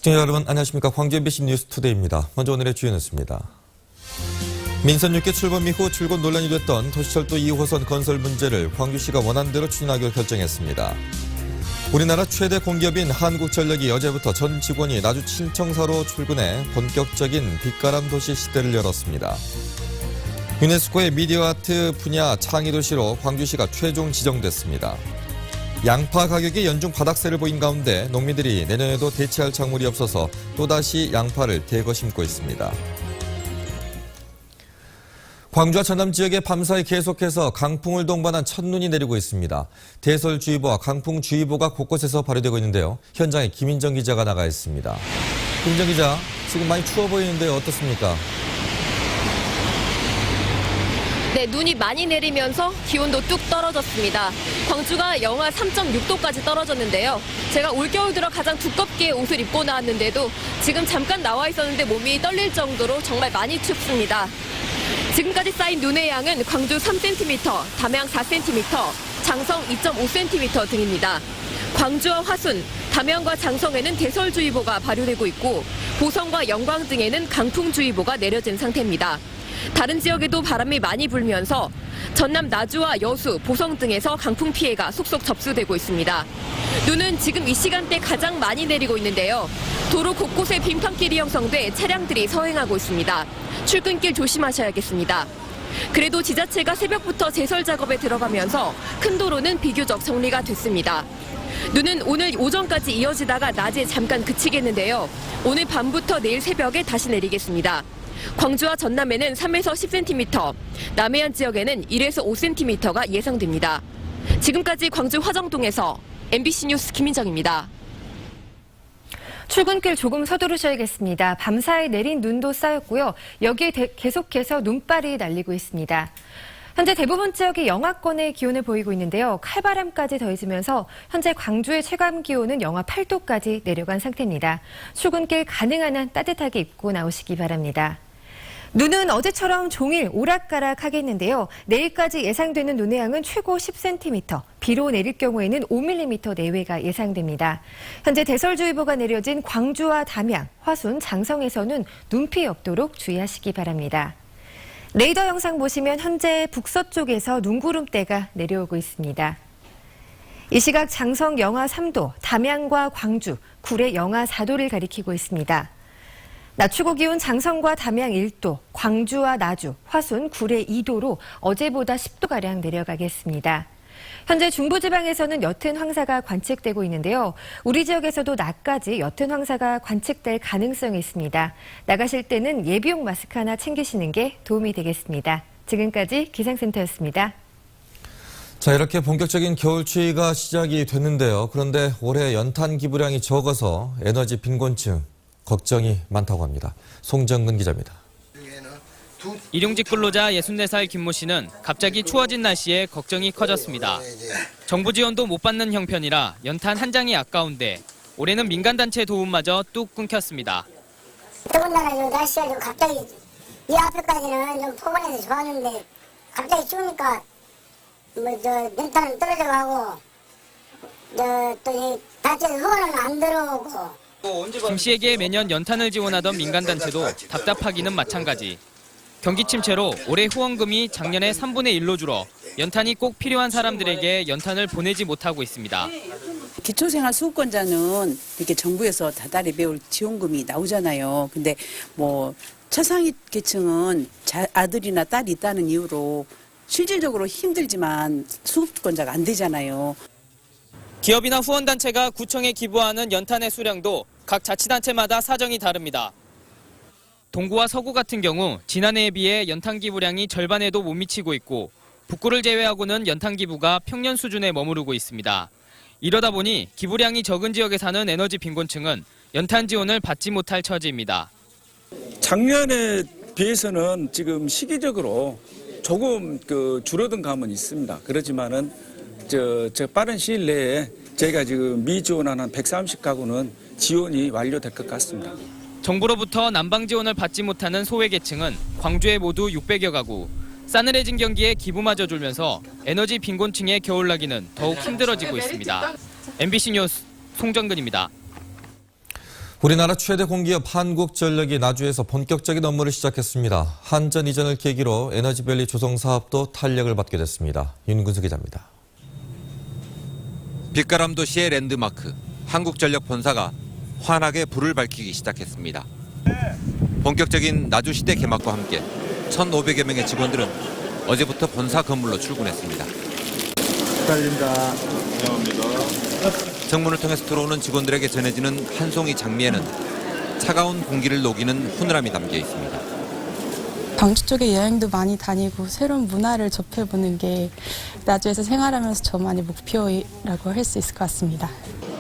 시청자 여러분 안녕하십니까. 광주 MBC 뉴스투데이입니다. 먼저 오늘의 주요 뉴스입니다. 민선 6개 출범 이후 출근 논란이 됐던 도시철도 2호선 건설 문제를 광주시가 원안대로 추진하기로 결정했습니다. 우리나라 최대 공기업인 한국전력이 어제부터 전 직원이 나주 친청사로 출근해 본격적인 빛가람 도시 시대를 열었습니다. 유네스코의 미디어 아트 분야 창의 도시로 광주시가 최종 지정됐습니다. 양파 가격이 연중 바닥세를 보인 가운데 농민들이 내년에도 대체할 작물이 없어서 또다시 양파를 대거 심고 있습니다. 광주와 전남 지역에 밤사이 계속해서 강풍을 동반한 첫눈이 내리고 있습니다. 대설주의보와 강풍주의보가 곳곳에서 발효되고 있는데요. 현장에 김인정 기자가 나가 있습니다. 김인정 기자, 지금 많이 추워 보이는데요. 어떻습니까? 네, 눈이 많이 내리면서 기온도 뚝 떨어졌습니다. 광주가 영하 3.6도까지 떨어졌는데요. 제가 올겨울 들어 가장 두껍게 옷을 입고 나왔는데도 지금 잠깐 나와 있었는데 몸이 떨릴 정도로 정말 많이 춥습니다. 지금까지 쌓인 눈의 양은 광주 3cm, 담양 4cm, 장성 2.5cm 등입니다. 광주와 화순, 담양과 장성에는 대설주의보가 발효되고 있고 보성과 영광 등에는 강풍주의보가 내려진 상태입니다. 다른 지역에도 바람이 많이 불면서 전남 나주와 여수, 보성 등에서 강풍 피해가 속속 접수되고 있습니다. 눈은 지금 이 시간대 가장 많이 내리고 있는데요. 도로 곳곳에 빙판길이 형성돼 차량들이 서행하고 있습니다. 출근길 조심하셔야겠습니다. 그래도 지자체가 새벽부터 제설 작업에 들어가면서 큰 도로는 비교적 정리가 됐습니다. 눈은 오늘 오전까지 이어지다가 낮에 잠깐 그치겠는데요. 오늘 밤부터 내일 새벽에 다시 내리겠습니다. 광주와 전남에는 3에서 10cm, 남해안 지역에는 1에서 5cm가 예상됩니다. 지금까지 광주 화정동에서 MBC 뉴스 김인정입니다. 출근길 조금 서두르셔야겠습니다. 밤사이 내린 눈도 쌓였고요. 여기에 계속해서 눈발이 날리고 있습니다. 현재 대부분 지역이 영하권의 기온을 보이고 있는데요. 칼바람까지 더해지면서 현재 광주의 체감 기온은 영하 8도까지 내려간 상태입니다. 출근길 가능한 한 따뜻하게 입고 나오시기 바랍니다. 눈은 어제처럼 종일 오락가락 하겠는데요. 내일까지 예상되는 눈의 양은 최고 10cm, 비로 내릴 경우에는 5mm 내외가 예상됩니다. 현재 대설주의보가 내려진 광주와 담양, 화순, 장성에서는 눈 피해 없도록 주의하시기 바랍니다. 레이더 영상 보시면 현재 북서쪽에서 눈구름대가 내려오고 있습니다. 이 시각 장성 영하 3도, 담양과 광주, 굴에 영하 4도를 가리키고 있습니다. 낮 최고 기온 장성과 담양 1도, 광주와 나주, 화순, 굴에 2도로 어제보다 10도가량 내려가겠습니다. 현재 중부지방에서는 옅은 황사가 관측되고 있는데요. 우리 지역에서도 낮까지 옅은 황사가 관측될 가능성이 있습니다. 나가실 때는 예비용 마스크 하나 챙기시는 게 도움이 되겠습니다. 지금까지 기상센터였습니다. 자, 이렇게 본격적인 겨울 추위가 시작이 됐는데요. 그런데 올해 연탄 기부량이 적어서 에너지 빈곤층 걱정이 많다고 합니다. 송정근 기자입니다. 일용직 근로자 64살 김모 씨는 갑자기 추워진 날씨에 걱정이 커졌습니다. 정부 지원도 못 받는 형편이라 연탄 한 장이 아까운데 올해는 민간단체 도움마저 뚝 끊겼습니다. 더군다나 좀 날씨가 좀 갑자기 이 앞에까지는 좀 포근해서 좋았는데 갑자기 추우니까 연탄은 떨어져가고 또 이 단체에서 후원은 안 들어오고. 김 씨에게 매년 연탄을 지원하던 민간단체도 답답하기는 마찬가지. 경기 침체로 올해 후원금이 작년에 3분의 1로 줄어 연탄이 꼭 필요한 사람들에게 연탄을 보내지 못하고 있습니다. 기초생활수급권자는 이렇게 정부에서 다달이 매월 지원금이 나오잖아요. 근데 최상위 계층은 아들이나 딸이 있다는 이유로 실질적으로 힘들지만 수급권자가 안 되잖아요. 기업이나 후원단체가 구청에 기부하는 연탄의 수량도 각 자치단체마다 사정이 다릅니다. 동구와 서구 같은 경우 지난해에 비해 연탄 기부량이 절반에도 못 미치고 있고 북구를 제외하고는 연탄 기부가 평년 수준에 머무르고 있습니다. 이러다 보니 기부량이 적은 지역에 사는 에너지 빈곤층은 연탄 지원을 받지 못할 처지입니다. 작년에 비해서는 지금 시기적으로 조금 줄어든 감은 있습니다. 그렇지만은 저 빠른 시일 내에 저희가 지금 미지원한 130가구는 지원이 완료될 것 같습니다. 정부로부터 난방 지원을 받지 못하는 소외계층은 광주에 모두 600여 가구. 싸늘해진 경기에 기부마저 줄면서 에너지 빈곤층의 겨울나기는 더욱 힘들어지고 있습니다. MBC 뉴스 송정근입니다. 우리나라 최대 공기업 한국전력이 나주에서 본격적인 업무를 시작했습니다. 한전 이전을 계기로 에너지밸리 조성 사업도 탄력을 받게 됐습니다. 윤근수 기자입니다. 빛가람 도시의 랜드마크, 한국전력 본사가 환하게 불을 밝히기 시작했습니다. 본격적인 나주시대 개막과 함께 1,500여 명의 직원들은 어제부터 본사 건물로 출근했습니다. 달린다. 정문을 통해서 들어오는 직원들에게 전해지는 한 송이 장미에는 차가운 공기를 녹이는 훈훈함이 담겨 있습니다. 광주 쪽에 여행도 많이 다니고 새로운 문화를 접해보는 게 나주에서 생활하면서 저만의 목표라고 할 수 있을 것 같습니다.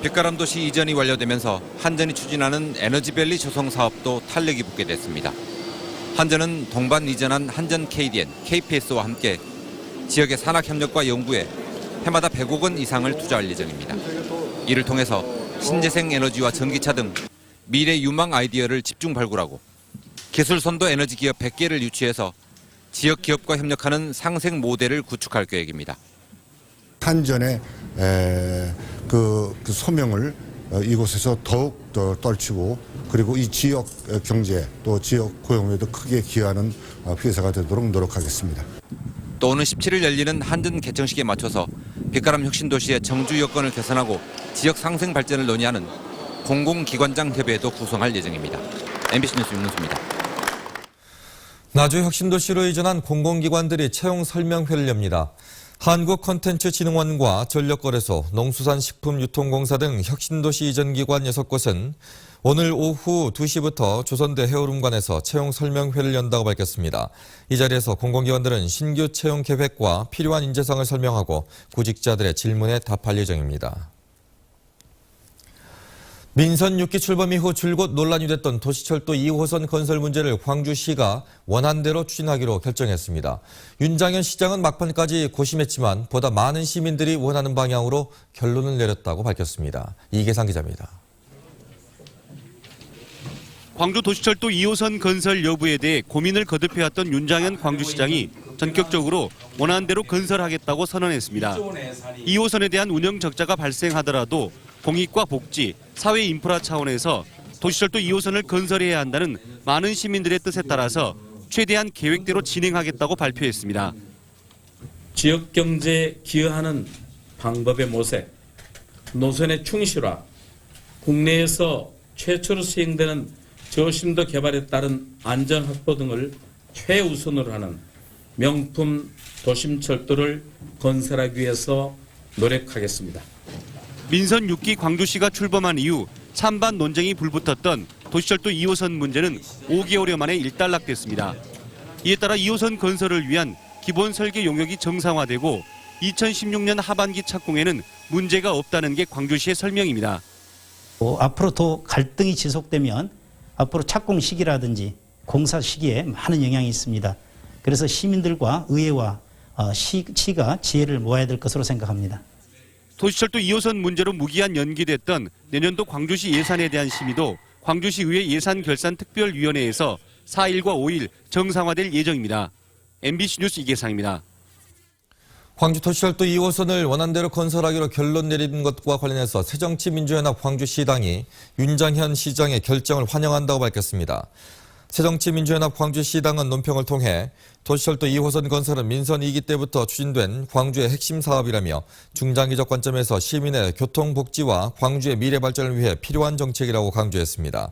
빛가람 도시 이전이 완료되면서 한전이 추진하는 에너지밸리 조성 사업도 탄력이 붙게 됐습니다. 한전은 동반 이전한 한전 KDN, KPS와 함께 지역의 산학협력과 연구에 해마다 100억 원 이상을 투자할 예정입니다. 이를 통해서 신재생 에너지와 전기차 등 미래 유망 아이디어를 집중 발굴하고 기술 선도 에너지 기업 100개를 유치해서 지역 기업과 협력하는 상생 모델을 구축할 계획입니다. 한전의 그 소명을 이곳에서 더욱 더 떨치고 그리고 이 지역 경제 또 지역 고용에도 크게 기여하는 회사가 되도록 노력하겠습니다. 또 오는 17일 열리는 한전 개청식에 맞춰서 빛가람 혁신도시의 정주 여건을 개선하고 지역 상생 발전을 논의하는 공공기관장 협의회도 구성할 예정입니다. MBC 뉴스 윤문수입니다. 나주 혁신도시로 이전한 공공기관들이 채용 설명회를 엽니다. 한국컨텐츠진흥원과 전력거래소, 농수산식품유통공사 등 혁신도시 이전기관 6곳은 오늘 오후 2시부터 조선대 해오름관에서 채용 설명회를 연다고 밝혔습니다. 이 자리에서 공공기관들은 신규 채용 계획과 필요한 인재상을 설명하고 구직자들의 질문에 답할 예정입니다. 민선 6기 출범 이후 줄곧 논란이 됐던 도시철도 2호선 건설 문제를 광주시가 원안대로 추진하기로 결정했습니다. 윤장현 시장은 막판까지 고심했지만 보다 많은 시민들이 원하는 방향으로 결론을 내렸다고 밝혔습니다. 이계상 기자입니다. 광주 도시철도 2호선 건설 여부에 대해 고민을 거듭해왔던 윤장현 광주시장이 전격적으로 원안대로 건설하겠다고 선언했습니다. 2호선에 대한 운영 적자가 발생하더라도 공익과 복지, 사회 인프라 차원에서 도시철도 2호선을 건설해야 한다는 많은 시민들의 뜻에 따라서 최대한 계획대로 진행하겠다고 발표했습니다. 지역 경제에 기여하는 방법의 모색, 노선의 충실화, 국내에서 최초로 시행되는 저심도 개발에 따른 안전 확보 등을 최우선으로 하는 명품 도심철도를 건설하기 위해서 노력하겠습니다. 민선 6기 광주시가 출범한 이후 찬반 논쟁이 불붙었던 도시철도 2호선 문제는 5개월여 만에 일단락됐습니다. 이에 따라 2호선 건설을 위한 기본 설계 용역이 정상화되고 2016년 하반기 착공에는 문제가 없다는 게 광주시의 설명입니다. 앞으로 더 갈등이 지속되면 앞으로 착공 시기라든지 공사 시기에 많은 영향이 있습니다. 그래서 시민들과 의회와 시가 지혜를 모아야 될 것으로 생각합니다. 도시철도 2호선 문제로 무기한 연기됐던 내년도 광주시 예산에 대한 심의도 광주시의회 예산결산특별위원회에서 4일과 5일 정상화될 예정입니다. MBC 뉴스 이계상입니다. 광주 도시철도 2호선을 원안대로 건설하기로 결론 내린 것과 관련해서 새정치민주연합 광주시당이 윤장현 시장의 결정을 환영한다고 밝혔습니다. 새정치민주연합 광주시당은 논평을 통해 도시철도 2호선 건설은 민선 2기 때부터 추진된 광주의 핵심 사업이라며 중장기적 관점에서 시민의 교통복지와 광주의 미래 발전을 위해 필요한 정책이라고 강조했습니다.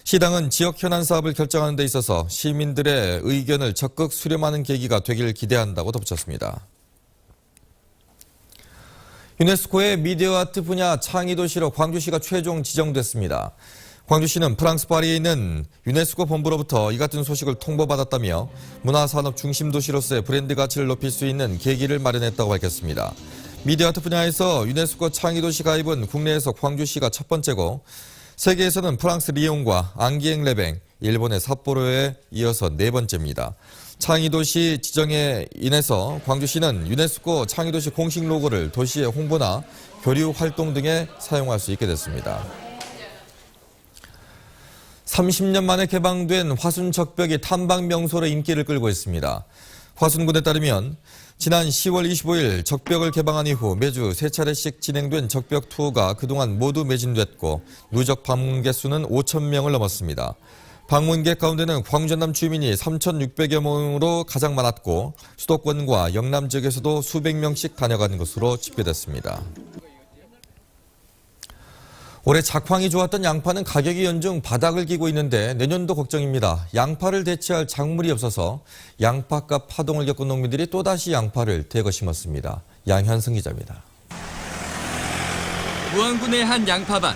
시당은 지역 현안 사업을 결정하는 데 있어서 시민들의 의견을 적극 수렴하는 계기가 되길 기대한다고 덧붙였습니다. 유네스코의 미디어 아트 분야 창의도시로 광주시가 최종 지정됐습니다. 광주시는 프랑스 파리에 있는 유네스코 본부로부터 이 같은 소식을 통보받았다며 문화산업 중심 도시로서의 브랜드 가치를 높일 수 있는 계기를 마련했다고 밝혔습니다. 미디어 아트 분야에서 유네스코 창의도시 가입은 국내에서 광주시가 첫 번째고 세계에서는 프랑스 리옹과 앙기엥 레뱅, 일본의 삿포로에 이어서 네 번째입니다. 창의도시 지정에 인해서 광주시는 유네스코 창의도시 공식 로고를 도시의 홍보나 교류 활동 등에 사용할 수 있게 됐습니다. 30년 만에 개방된 화순척벽이 탐방 명소로 인기를 끌고 있습니다. 화순군에 따르면 지난 10월 25일 적벽을 개방한 이후 매주 3차례씩 진행된 적벽 투어가 그동안 모두 매진됐고 누적 방문객 수는 5,000명을 넘었습니다. 방문객 가운데는 광주 전남 주민이 3,600여 명으로 가장 많았고 수도권과 영남 지역에서도 수백 명씩 다녀간 것으로 집계됐습니다. 올해 작황이 좋았던 양파는 가격이 연중 바닥을 기고 있는데 내년도 걱정입니다. 양파를 대체할 작물이 없어서 양파값 파동을 겪은 농민들이 또다시 양파를 대거 심었습니다. 양현승 기자입니다. 무안군의 한 양파밭.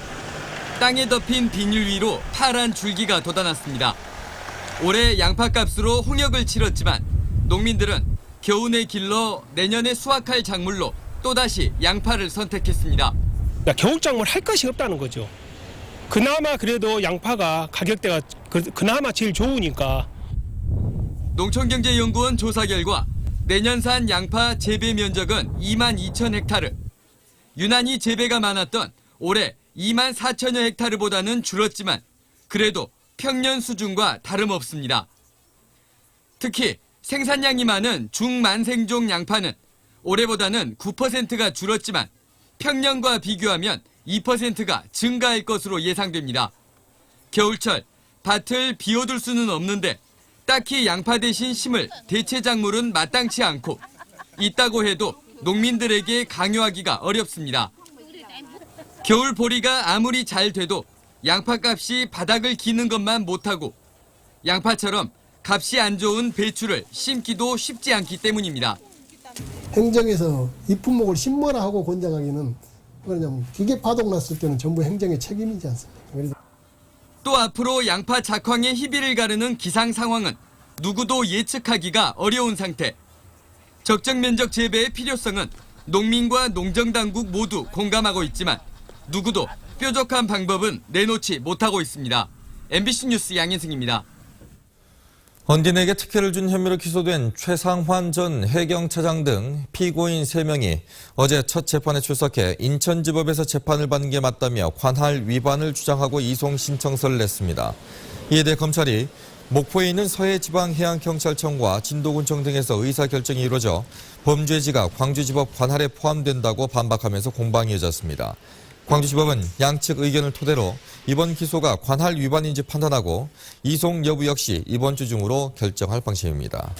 땅에 덮인 비닐 위로 파란 줄기가 돋아났습니다. 올해 양파값으로 홍역을 치렀지만 농민들은 겨우내 길러 내년에 수확할 작물로 또다시 양파를 선택했습니다. 겨울작물 할 것이 없다는 거죠. 그나마 그래도 양파가 가격대가 그나마 제일 좋으니까. 농촌경제연구원 조사 결과 내년산 양파 재배 면적은 22,000헥타르. 유난히 재배가 많았던 올해 24,000여 헥타르보다는 줄었지만 그래도 평년 수준과 다름없습니다. 특히 생산량이 많은 중만생종 양파는 올해보다는 9%가 줄었지만 평년과 비교하면 2%가 증가할 것으로 예상됩니다. 겨울철 밭을 비워둘 수는 없는데 딱히 양파 대신 심을 대체 작물은 마땅치 않고 있다고 해도 농민들에게 강요하기가 어렵습니다. 겨울 보리가 아무리 잘 돼도 양파값이 바닥을 기는 것만 못하고 양파처럼 값이 안 좋은 배추를 심기도 쉽지 않기 때문입니다. 행정에서 이 품목을 심어라 하고 권장하기는 그러냐면 그게 바닥 났을 때는 전부 행정의 책임이지 않습니까? 또 앞으로 양파 작황의 희비를 가르는 기상 상황은 누구도 예측하기가 어려운 상태. 적정 면적 재배의 필요성은 농민과 농정당국 모두 공감하고 있지만 누구도 뾰족한 방법은 내놓지 못하고 있습니다. MBC 뉴스 양현승입니다. 헌딘에게 특혜를 준 혐의로 기소된 최상환 전 해경차장 등 피고인 3명이 어제 첫 재판에 출석해 인천지법에서 재판을 받는 게 맞다며 관할 위반을 주장하고 이송 신청서를 냈습니다. 이에 대해 검찰이 목포에 있는 서해지방해양경찰청과 진도군청 등에서 의사결정이 이루어져 범죄지가 광주지법 관할에 포함된다고 반박하면서 공방이 이어졌습니다. 광주지법은 양측 의견을 토대로 이번 기소가 관할 위반인지 판단하고 이송 여부 역시 이번 주 중으로 결정할 방침입니다.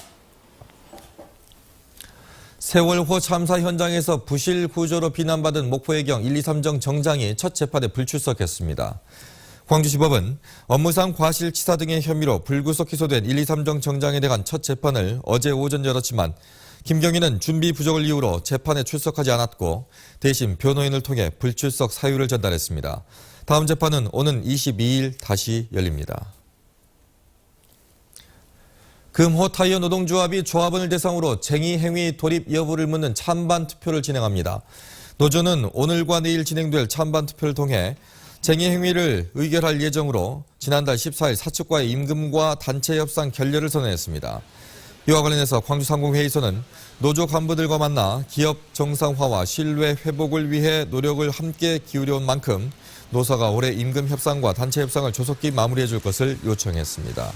세월호 참사 현장에서 부실 구조로 비난받은 목포해경 1, 2, 3정 정장이 첫 재판에 불출석했습니다. 광주지법은 업무상 과실치사 등의 혐의로 불구속 기소된 1, 2, 3정 정장에 대한 첫 재판을 어제 오전 열었지만 김경희는 준비 부족을 이유로 재판에 출석하지 않았고 대신 변호인을 통해 불출석 사유를 전달했습니다. 다음 재판은 오는 22일 다시 열립니다. 금호 타이어 노동조합이 조합원을 대상으로 쟁의 행위 돌입 여부를 묻는 찬반 투표를 진행합니다. 노조는 오늘과 내일 진행될 찬반 투표를 통해 쟁의 행위를 의결할 예정으로 지난달 14일 사측과의 임금과 단체 협상 결렬을 선언했습니다. 이와 관련해서 광주상공회의소는 노조 간부들과 만나 기업 정상화와 신뢰 회복을 위해 노력을 함께 기울여온 만큼 노사가 올해 임금 협상과 단체 협상을 조속히 마무리해 줄 것을 요청했습니다.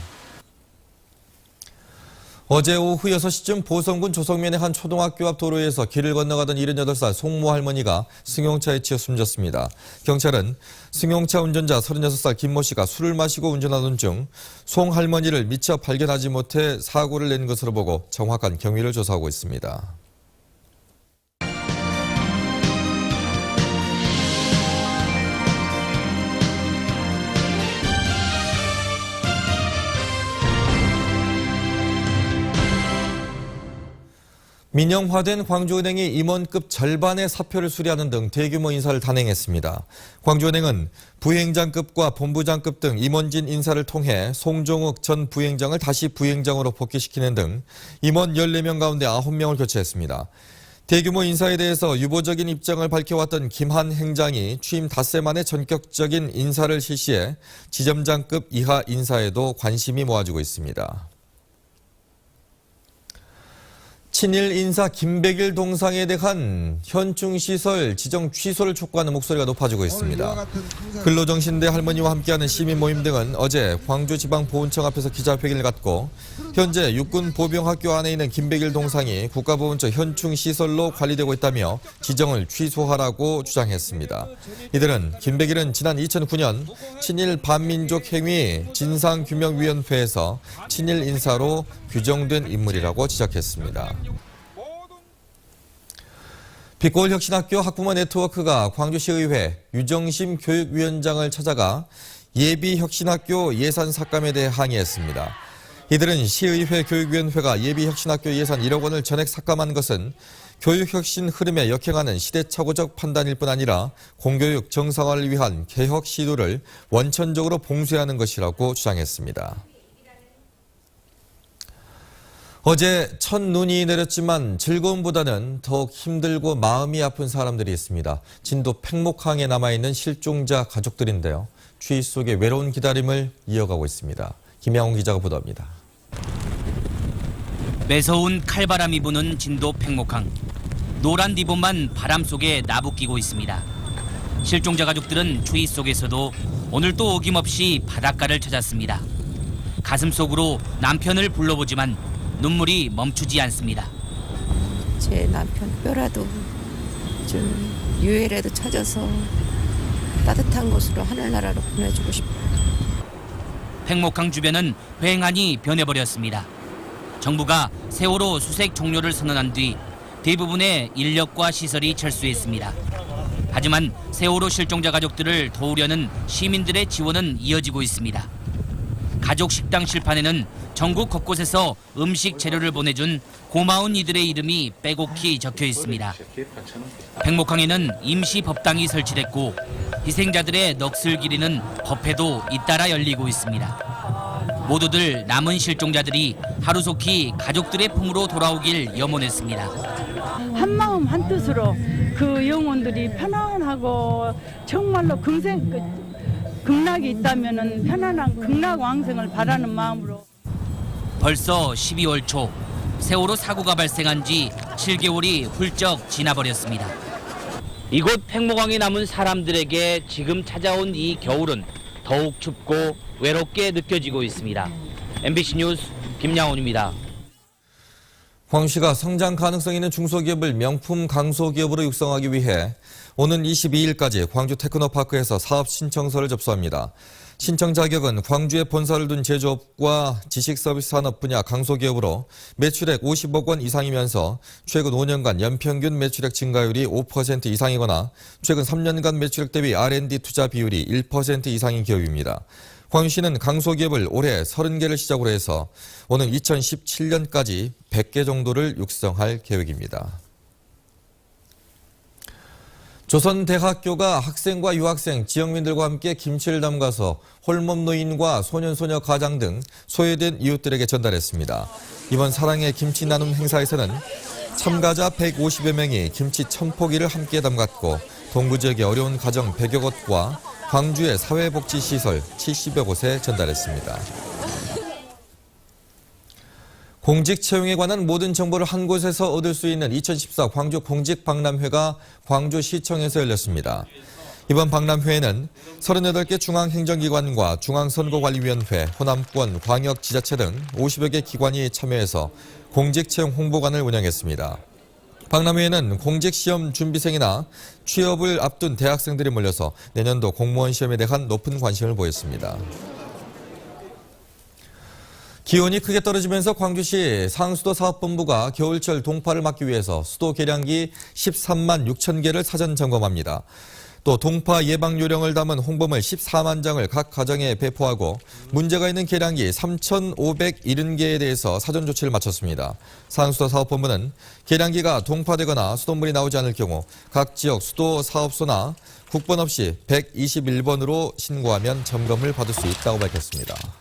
어제 오후 6시쯤 보성군 조성면의 한 초등학교 앞 도로에서 길을 건너가던 78살 송모 할머니가 승용차에 치여 숨졌습니다. 경찰은 승용차 운전자 36살 김모 씨가 술을 마시고 운전하던 중 송 할머니를 미처 발견하지 못해 사고를 낸 것으로 보고 정확한 경위를 조사하고 있습니다. 민영화된 광주은행이 임원급 절반의 사표를 수리하는 등 대규모 인사를 단행했습니다. 광주은행은 부행장급과 본부장급 등 임원진 인사를 통해 송종욱 전 부행장을 다시 부행장으로 복귀시키는 등 임원 14명 가운데 9명을 교체했습니다. 대규모 인사에 대해서 유보적인 입장을 밝혀왔던 김한 행장이 취임 닷새 만에 전격적인 인사를 실시해 지점장급 이하 인사에도 관심이 모아지고 있습니다. 친일 인사 김백일 동상에 대한 현충시설 지정 취소를 촉구하는 목소리가 높아지고 있습니다. 근로정신대 할머니와 함께하는 시민 모임 등은 어제 광주지방보훈청 앞에서 기자회견을 갖고 현재 육군보병학교 안에 있는 김백일 동상이 국가보훈처 현충시설로 관리되고 있다며 지정을 취소하라고 주장했습니다. 이들은 김백일은 지난 2009년 친일 반민족 행위 진상규명위원회에서 친일 인사로 규정된 인물이라고 지적했습니다. 빛골혁신학교 학부모 네트워크가 광주시의회 유정심 교육위원장을 찾아가 예비혁신학교 예산 삭감에 대해 항의했습니다. 이들은 시의회 교육위원회가 예비혁신학교 예산 1억 원을 전액 삭감한 것은 교육혁신 흐름에 역행하는 시대착오적 판단일 뿐 아니라 공교육 정상화를 위한 개혁 시도를 원천적으로 봉쇄하는 것이라고 주장했습니다. 어제 첫눈이 내렸지만 즐거움보다는 더욱 힘들고 마음이 아픈 사람들이 있습니다. 진도 팽목항에 남아있는 실종자 가족들인데요. 추위 속에 외로운 기다림을 이어가고 있습니다. 김양훈 기자가 보도합니다. 매서운 칼바람이 부는 진도 팽목항. 노란 리본만 바람 속에 나부끼고 있습니다. 실종자 가족들은 추위 속에서도 오늘 또 어김없이 바닷가를 찾았습니다. 가슴 속으로 남편을 불러보지만 눈물이 멈추지 않습니다. 제 남편 뼈라도 좀 유해라도 찾아서 따뜻한 곳으로 하늘나라로 보내주고 싶어요. 팽목항 주변은 휑하니 변해버렸습니다. 정부가 세월호 수색 종료를 선언한 뒤 대부분의 인력과 시설이 철수했습니다. 하지만 세월호 실종자 가족들을 도우려는 시민들의 지원은 이어지고 있습니다. 가족 식당 실판에는 전국 곳곳에서 음식 재료를 보내준 고마운 이들의 이름이 빼곡히 적혀 있습니다. 팽목항에는 임시 법당이 설치됐고 희생자들의 넋을 기리는 법회도 잇따라 열리고 있습니다. 모두들 남은 실종자들이 하루속히 가족들의 품으로 돌아오길 염원했습니다. 한마음 한뜻으로 그 영혼들이 편안하고 정말로 극락이 있다면은 편안한 극락왕생을 바라는 마음으로. 벌써 12월 초 세월호 사고가 발생한 지 7개월이 훌쩍 지나버렸습니다. 이곳 팽목항에 남은 사람들에게 지금 찾아온 이 겨울은 더욱 춥고 외롭게 느껴지고 있습니다. MBC 뉴스 김양훈입니다. 광주시가 성장 가능성 있는 중소기업을 명품 강소기업으로 육성하기 위해 오는 22일까지 광주 테크노파크에서 사업 신청서를 접수합니다. 신청 자격은 광주에 본사를 둔 제조업과 지식서비스 산업 분야 강소기업으로 매출액 50억 원 이상이면서 최근 5년간 연평균 매출액 증가율이 5% 이상이거나 최근 3년간 매출액 대비 R&D 투자 비율이 1% 이상인 기업입니다. 광주시는 강소기업을 올해 30개를 시작으로 해서 오는 2017년까지 100개 정도를 육성할 계획입니다. 조선대학교가 학생과 유학생, 지역민들과 함께 김치를 담가서 홀몸 노인과 소년소녀 가장 등 소외된 이웃들에게 전달했습니다. 이번 사랑의 김치 나눔 행사에서는 참가자 150여 명이 김치 1000포기를 함께 담갔고 동구 지역의 어려운 가정 100여 곳과 광주의 사회복지시설 70여 곳에 전달했습니다. 공직 채용에 관한 모든 정보를 한 곳에서 얻을 수 있는 2014 광주 공직박람회가 광주시청에서 열렸습니다. 이번 박람회에는 38개 중앙행정기관과 중앙선거관리위원회, 호남권, 광역지자체 등 50여 개 기관이 참여해서 공직채용 홍보관을 운영했습니다. 박람회에는 공직시험 준비생이나 취업을 앞둔 대학생들이 몰려서 내년도 공무원 시험에 대한 높은 관심을 보였습니다. 기온이 크게 떨어지면서 광주시 상수도 사업본부가 겨울철 동파를 막기 위해서 수도 계량기 13만 6천 개를 사전 점검합니다. 또 동파 예방 요령을 담은 홍보물 14만 장을 각 가정에 배포하고 문제가 있는 계량기 3,570개에 대해서 사전 조치를 마쳤습니다. 상수도 사업본부는 계량기가 동파되거나 수돗물이 나오지 않을 경우 각 지역 수도 사업소나 국번 없이 121번으로 신고하면 점검을 받을 수 있다고 밝혔습니다.